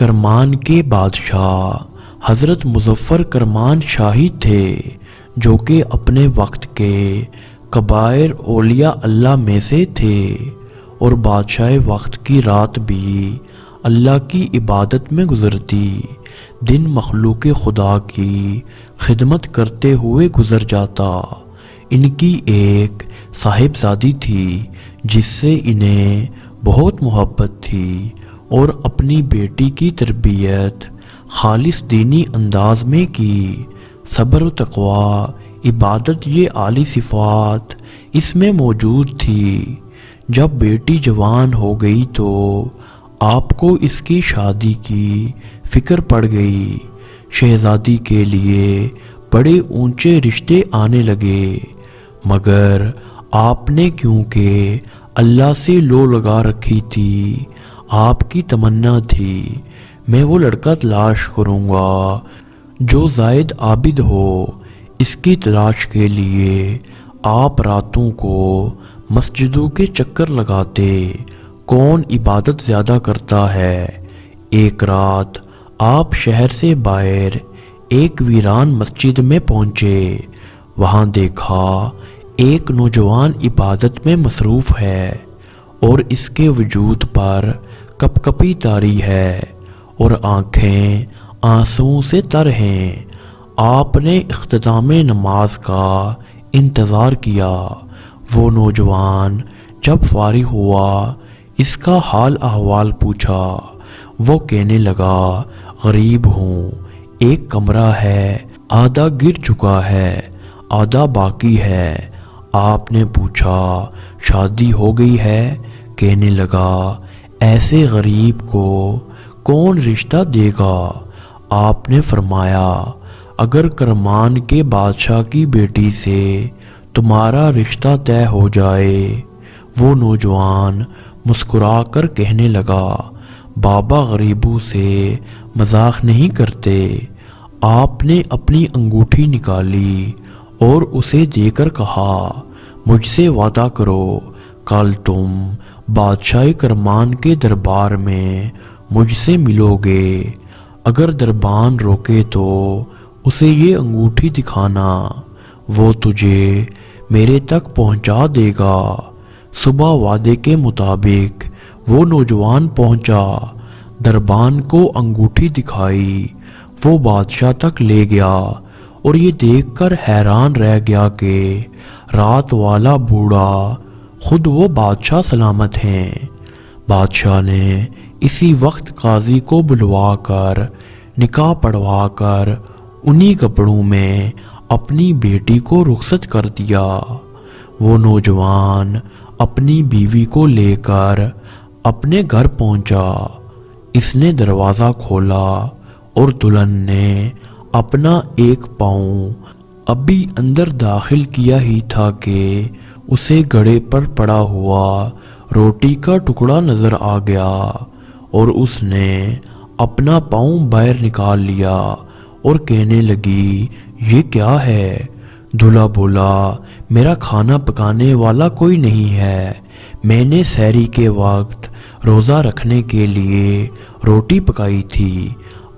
کرمان کے بادشاہ حضرت مظفر کرمان شاہی تھے، جو کہ اپنے وقت کے کبائر اولیاء اللہ میں سے تھے، اور بادشاہ وقت کی رات بھی اللہ کی عبادت میں گزرتی، دن مخلوق خدا کی خدمت کرتے ہوئے گزر جاتا۔ ان کی ایک صاحبزادی تھی جس سے انہیں بہت محبت تھی، اور اپنی بیٹی کی تربیت خالص دینی انداز میں کی۔ صبر و تقوی، عبادت، یہ اعلی صفات اس میں موجود تھی۔ جب بیٹی جوان ہو گئی تو آپ کو اس کی شادی کی فکر پڑ گئی۔ شہزادی کے لیے بڑے اونچے رشتے آنے لگے، مگر آپ نے کیونکہ اللہ سے لو لگا رکھی تھی، آپ کی تمنا تھی میں وہ لڑکا تلاش کروں گا جو زاہد عابد ہو۔ اس کی تلاش کے لیے آپ راتوں کو مسجدوں کے چکر لگاتے، کون عبادت زیادہ کرتا ہے۔ ایک رات آپ شہر سے باہر ایک ویران مسجد میں پہنچے، وہاں دیکھا ایک نوجوان عبادت میں مصروف ہے، اور اس کے وجود پر کپ کپی طاری ہے اور آنکھیں آنسوؤں سے تر ہیں۔ آپ نے اختتام نماز کا انتظار کیا۔ وہ نوجوان جب فارغ ہوا، اس کا حال احوال پوچھا۔ وہ کہنے لگا، غریب ہوں، ایک کمرہ ہے، آدھا گر چکا ہے، آدھا باقی ہے۔ آپ نے پوچھا، شادی ہو گئی ہے؟ کہنے لگا، ایسے غریب کو کون رشتہ دے گا؟ آپ نے فرمایا، اگر کرمان کے بادشاہ کی بیٹی سے تمہارا رشتہ طے ہو جائے۔ وہ نوجوان مسکرا کر کہنے لگا، بابا غریبوں سے مذاق نہیں کرتے۔ آپ نے اپنی انگوٹھی نکالی اور اسے دے کر کہا، مجھ سے وعدہ کرو، کل تم بادشاہ کرمان کے دربار میں مجھ سے ملو گے۔ اگر دربان روکے تو اسے یہ انگوٹھی دکھانا، وہ تجھے میرے تک پہنچا دے گا۔ صبح وعدے کے مطابق وہ نوجوان پہنچا، دربان کو انگوٹھی دکھائی، وہ بادشاہ تک لے گیا، اور یہ دیکھ کر حیران رہ گیا کہ رات والا بوڑھا خود وہ بادشاہ سلامت ہیں۔ بادشاہ نے اسی وقت قاضی کو بلوا کر نکاح پڑھوا کر انہی کپڑوں میں اپنی بیٹی کو رخصت کر دیا۔ وہ نوجوان اپنی بیوی کو لے کر اپنے گھر پہنچا۔ اس نے دروازہ کھولا اور دلہن نے اپنا ایک پاؤں ابھی اندر داخل کیا ہی تھا کہ اسے گڑے پر پڑا ہوا روٹی کا ٹکڑا نظر آ گیا، اور اس نے اپنا پاؤں باہر نکال لیا اور کہنے لگی، یہ کیا ہے؟ دلہا بولا، میرا کھانا پکانے والا کوئی نہیں ہے، میں نے سحری کے وقت روزہ رکھنے کے لیے روٹی پکائی تھی،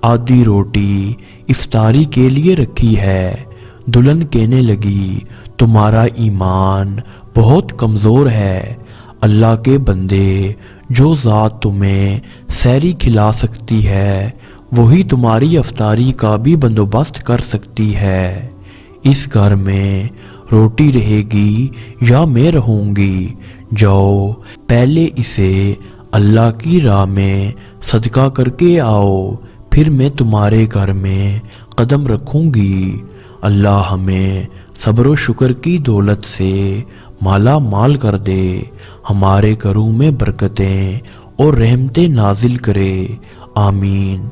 آدھی روٹی افطاری کے لیے رکھی ہے۔ دلہن کہنے لگی، تمہارا ایمان بہت کمزور ہے، اللہ کے بندے، جو ذات تمہیں سحری کھلا سکتی ہے وہی تمہاری افطاری کا بھی بندوبست کر سکتی ہے۔ اس گھر میں روٹی رہے گی یا میں رہوں گی، جاؤ پہلے اسے اللہ کی راہ میں صدقہ کر کے آؤ، پھر میں تمہارے گھر میں قدم رکھوں گی۔ اللہ ہمیں صبر و شکر کی دولت سے مالا مال کر دے، ہمارے گھروں میں برکتیں اور رحمتیں نازل کرے، آمین۔